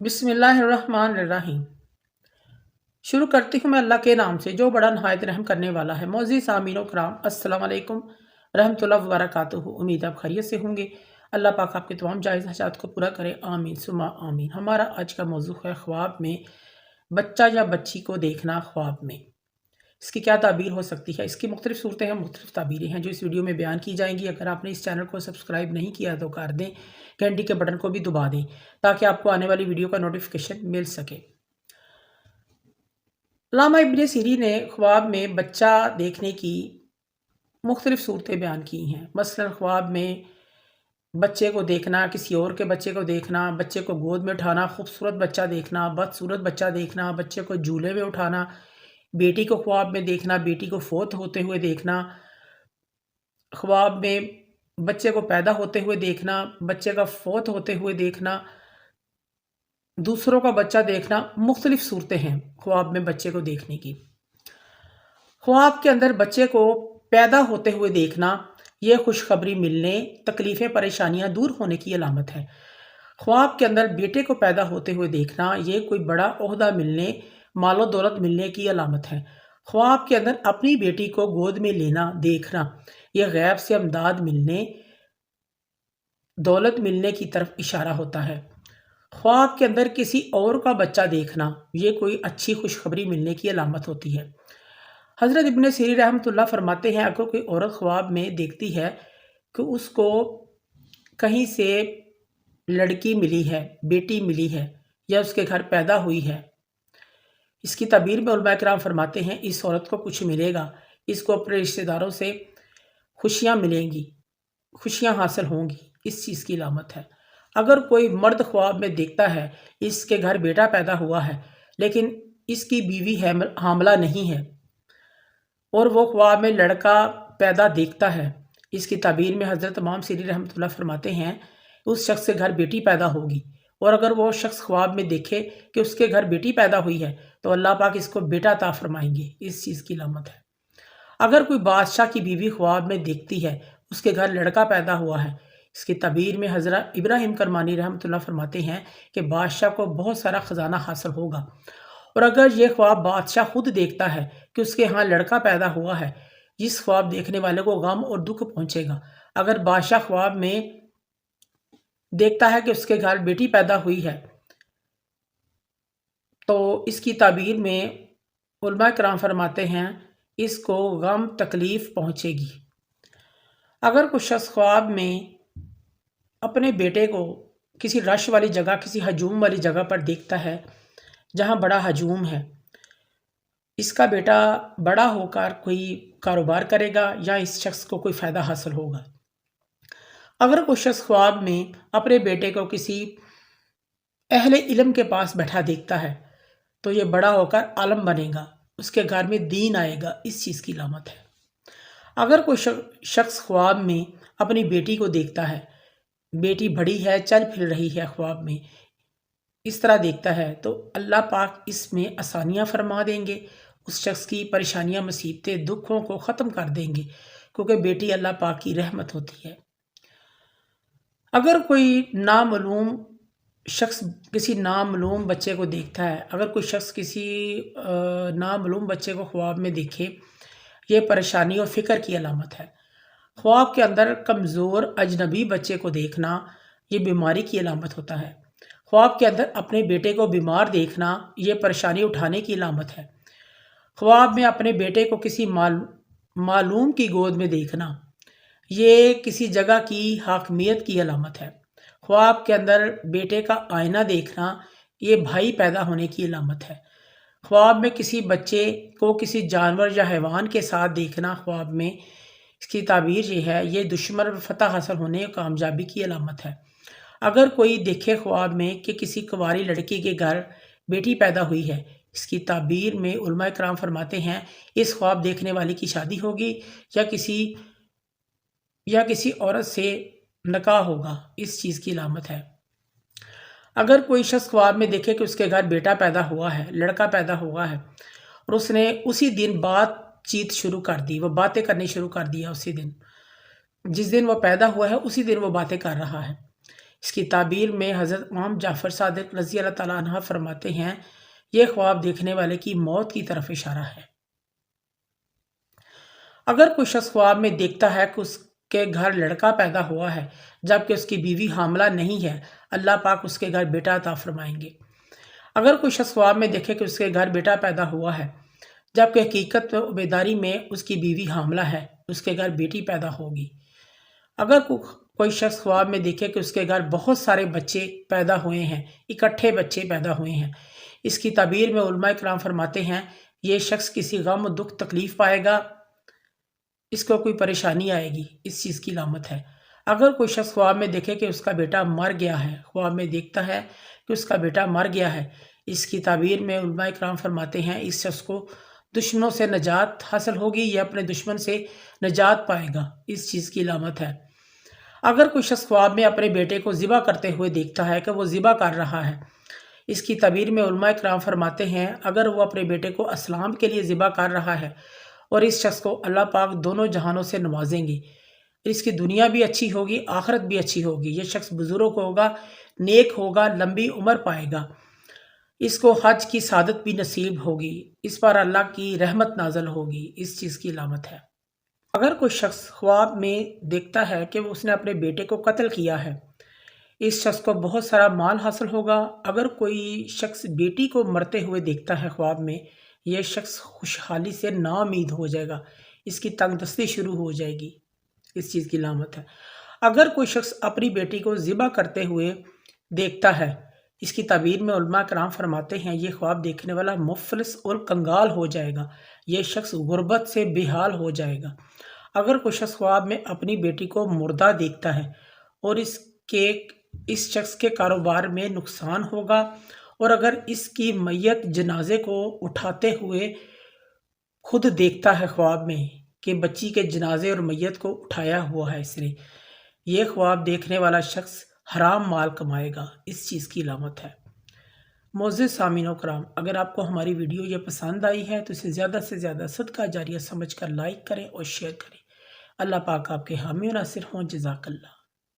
बिस्मिल्लाहिर्रहमानिर्रहीम। शुरू करती हूँ मैं अल्लाह के नाम से जो बड़ा नहायत रहम करने वाला है। मोअज़्ज़िज़ सामीन व कराम, अस्सलाम वालेकुम रहमतुल्लाहि व बरकातुहू। उम्मीद आप खैरियत से होंगे। अल्लाह पाक आपके तमाम जायज़ हजात को पूरा करे, आमीन सुम्मा आमीन। हमारा आज का मौजू है ख्वाब में बच्चा या बच्ची को देखना। ख्वाब में इसकी क्या ताबीर हो सकती है, इसकी मुख्तलिफ सूरतें हैं, मुख्तलिफ ताबीरें हैं जो इस वीडियो में बयान की जाएंगी। अगर आपने इस चैनल को सब्सक्राइब नहीं किया तो कर दें, घंटी के बटन को भी दबा दें ताकि आपको आने वाली वीडियो का नोटिफिकेशन मिल सके। अल्लामा इब्न सीरी ने ख्वाब में बच्चा देखने की मुख्तलिफ सूरतें बयान की हैं। मसलन ख्वाब में बच्चे को देखना, किसी और के बच्चे को देखना, बच्चे को गोद में उठाना, खूबसूरत बच्चा देखना, बदसूरत बच्चा देखना, बच्चे को झूले में उठाना, बेटी को ख्वाब में देखना, बेटी को फोत होते हुए देखना, ख्वाब में बच्चे को पैदा होते हुए देखना, बच्चे का फोत होते हुए देखना, दूसरों का बच्चा देखना। मुख्तलिफ सूरतें हैं ख्वाब में बच्चे को देखने की। ख्वाब के अंदर बच्चे को पैदा होते हुए देखना, यह खुशखबरी मिलने, तकलीफ़ें परेशानियां दूर होने की अलामत है। ख्वाब के अंदर बेटे को पैदा होते हुए देखना, ये कोई बड़ा ओहदा मिलने, मालो दौलत मिलने की अलामत है। ख्वाब के अंदर अपनी बेटी को गोद में लेना देखना, यह गैब से अमदाद मिलने, दौलत मिलने की तरफ इशारा होता है। ख्वाब के अंदर किसी और का बच्चा देखना, ये कोई अच्छी खुशखबरी मिलने की अलामत होती है। हज़रत इब्न सीरी रहमतुल्लाह फरमाते हैं, अगर कोई औरत ख्वाब में देखती है कि उसको कहीं से लड़की मिली है, बेटी मिली है या उसके घर पैदा हुई है, इसकी तबीर में उलमा किराम फरमाते हैं इस औरत को कुछ मिलेगा, इसको अपने रिश्तेदारों से खुशियाँ मिलेंगी, खुशियाँ हासिल होंगी, इस चीज़ की अलामत है। अगर कोई मर्द ख्वाब में देखता है इसके घर बेटा पैदा हुआ है लेकिन इसकी बीवी हामला नहीं है और वो ख्वाब में लड़का पैदा देखता है, इसकी ताबीर में हज़रत इमाम सीरी रहमतुल्लाह फरमाते हैं उस शख्स के घर बेटी पैदा होगी। और अगर वो शख्स ख्वाब में देखे कि उसके घर बेटी पैदा हुई है तो अल्लाह पाक इसको बेटा अता फरमाएंगे, इस चीज़ की अलामत है। अगर कोई बादशाह की बीवी ख्वाब में देखती है उसके घर लड़का पैदा हुआ है, इसकी तबीर में हज़रत इब्राहिम करमानी रहमतुल्लाह फरमाते हैं कि बादशाह को बहुत सारा ख़जाना हासिल होगा। और अगर ये ख्वाब बादशाह खुद देखता है कि उसके यहाँ लड़का पैदा हुआ है, जिस ख्वाब देखने वाले को गम और दुख पहुँचेगा। अगर बादशाह ख्वाब में देखता है कि उसके घर बेटी पैदा हुई है तो इसकी ताबीर में उलमा किराम फरमाते हैं इसको गम तकलीफ़ पहुँचेगी। अगर कुछ शख्स ख्वाब में अपने बेटे को किसी रश वाली जगह, किसी हजूम वाली जगह पर देखता है जहाँ बड़ा हजूम है, इसका बेटा बड़ा होकर कोई कारोबार करेगा या इस शख्स को कोई फ़ायदा हासिल होगा। अगर कोई शख्स ख्वाब में अपने बेटे को किसी अहले इल्म के पास बैठा देखता है तो ये बड़ा होकर आलम बनेगा, उसके घर में दीन आएगा, इस चीज़ की अलामत है। अगर कोई शख्स ख्वाब में अपनी बेटी को देखता है, बेटी बड़ी है, चल फिर रही है, ख्वाब में इस तरह देखता है तो अल्लाह पाक इसमें आसानियाँ फरमा देंगे, उस शख्स की परेशानियाँ, मुसीबतें, दुखों को ख़त्म कर देंगे, क्योंकि बेटी अल्लाह पाक की रहमत होती है। अगर कोई नामालूम शख्स किसी नामालूम बच्चे को देखता है, अगर कोई शख्स किसी नामालूम बच्चे को ख्वाब में देखे, ये परेशानी और फ़िक्र की अलामत है। ख्वाब के अंदर कमज़ोर अजनबी बच्चे को देखना, ये बीमारी की अलामत होता है। ख्वाब के अंदर अपने बेटे को बीमार देखना, ये परेशानी उठाने की अलामत है। ख्वाब में अपने बेटे को किसी मालूम की गोद में देखना, ये किसी जगह की हाकमियत की अलामत है। ख्वाब के अंदर बेटे का आईना देखना, ये भाई पैदा होने की अलामत है। ख्वाब में किसी बच्चे को किसी जानवर या हैवान के साथ देखना, ख्वाब में इसकी ताबीर ये है ये दुश्मन पर फतह हासिल होने और कामयाबी की अलामत है। अगर कोई देखे ख्वाब में कि किसी कुंवारी लड़की के घर बेटी पैदा हुई है, इसकी ताबीर में उलमा किराम फरमाते हैं इस ख्वाब देखने वाली की शादी होगी या किसी औरत से निकाह होगा, इस चीज़ की अलामत है। अगर कोई शख्स ख्वाब में देखे कि उसके घर बेटा पैदा हुआ है, लड़का पैदा हुआ है और उसने उसी दिन बातचीत शुरू कर दी, वो बातें करनी शुरू कर दिया, उसी दिन जिस दिन वो पैदा हुआ है उसी दिन वो बातें कर रहा है, اس کی تعبیر میں حضرت امام جعفر صادق رضی اللہ تعالیٰ عنہ فرماتے ہیں یہ خواب دیکھنے والے کی موت کی طرف اشارہ ہے۔ اگر کوئی شخص خواب میں دیکھتا ہے کہ اس کے گھر لڑکا پیدا ہوا ہے جبکہ اس کی بیوی حاملہ نہیں ہے، اللہ پاک اس کے گھر بیٹا عطا فرمائیں گے۔ اگر کوئی شخص خواب میں دیکھے کہ اس کے گھر بیٹا پیدا ہوا ہے جبکہ حقیقت و بیداری میں اس کی بیوی حاملہ ہے، اس کے گھر بیٹی پیدا ہوگی۔ اگر کوئی شخص خواب میں دیکھے کہ اس کے گھر بہت سارے بچے پیدا ہوئے ہیں، اکٹھے بچے پیدا ہوئے ہیں، اس کی تعبیر میں علماء کرام فرماتے ہیں یہ شخص کسی غم و دکھ تکلیف پائے گا، اس کو کوئی پریشانی آئے گی، اس چیز کی علامت ہے۔ اگر کوئی شخص خواب میں دیکھے کہ اس کا بیٹا مر گیا ہے، خواب میں دیکھتا ہے کہ اس کا بیٹا مر گیا ہے، اس کی تعبیر میں علماء کرام فرماتے ہیں اس شخص کو دشمنوں سے نجات حاصل ہوگی، یہ اپنے دشمن سے نجات پائے گا، اس چیز کی علامت ہے۔ اگر کوئی شخص خواب میں اپنے بیٹے کو ذبح کرتے ہوئے دیکھتا ہے کہ وہ ذبح کر رہا ہے، اس کی تعبیر میں علماء کرام فرماتے ہیں اگر وہ اپنے بیٹے کو اسلام کے لیے ذبح کر رہا ہے اور اس شخص کو اللہ پاک دونوں جہانوں سے نوازیں گے، اس کی دنیا بھی اچھی ہوگی، آخرت بھی اچھی ہوگی، یہ شخص بزرگ ہوگا، نیک ہوگا، لمبی عمر پائے گا، اس کو حج کی سعادت بھی نصیب ہوگی، اس پر اللہ کی رحمت نازل ہوگی، اس چیز کی علامت ہے۔ اگر کوئی شخص خواب میں دیکھتا ہے کہ اس نے اپنے بیٹے کو قتل کیا ہے، اس شخص کو بہت سارا مال حاصل ہوگا۔ اگر کوئی شخص بیٹی کو مرتے ہوئے دیکھتا ہے خواب میں، یہ شخص خوشحالی سے نا امید ہو جائے گا، اس کی تنگ دستی شروع ہو جائے گی، اس چیز کی علامت ہے۔ اگر کوئی شخص اپنی بیٹی کو ذبح کرتے ہوئے دیکھتا ہے، اس کی تعبیر میں علماء کرام فرماتے ہیں یہ خواب دیکھنے والا مفلس اور کنگال ہو جائے گا، یہ شخص غربت سے بے حال ہو جائے گا۔ اگر کوئی شخص خواب میں اپنی بیٹی کو مردہ دیکھتا ہے اور اس شخص کے کاروبار میں نقصان ہوگا، اور اگر اس کی میت جنازے کو اٹھاتے ہوئے خود دیکھتا ہے خواب میں کہ بچی کے جنازے اور میت کو اٹھایا ہوا ہے اس نے، یہ خواب دیکھنے والا شخص حرام مال کمائے گا، اس چیز کی علامت ہے۔ معزز سامعین و کرام، اگر آپ کو ہماری ویڈیو یہ پسند آئی ہے تو اسے زیادہ سے زیادہ صدقہ جاریہ سمجھ کر لائک کریں اور شیئر کریں۔ اللہ پاک آپ کے حامی و ناصر ہوں۔ جزاک اللہ۔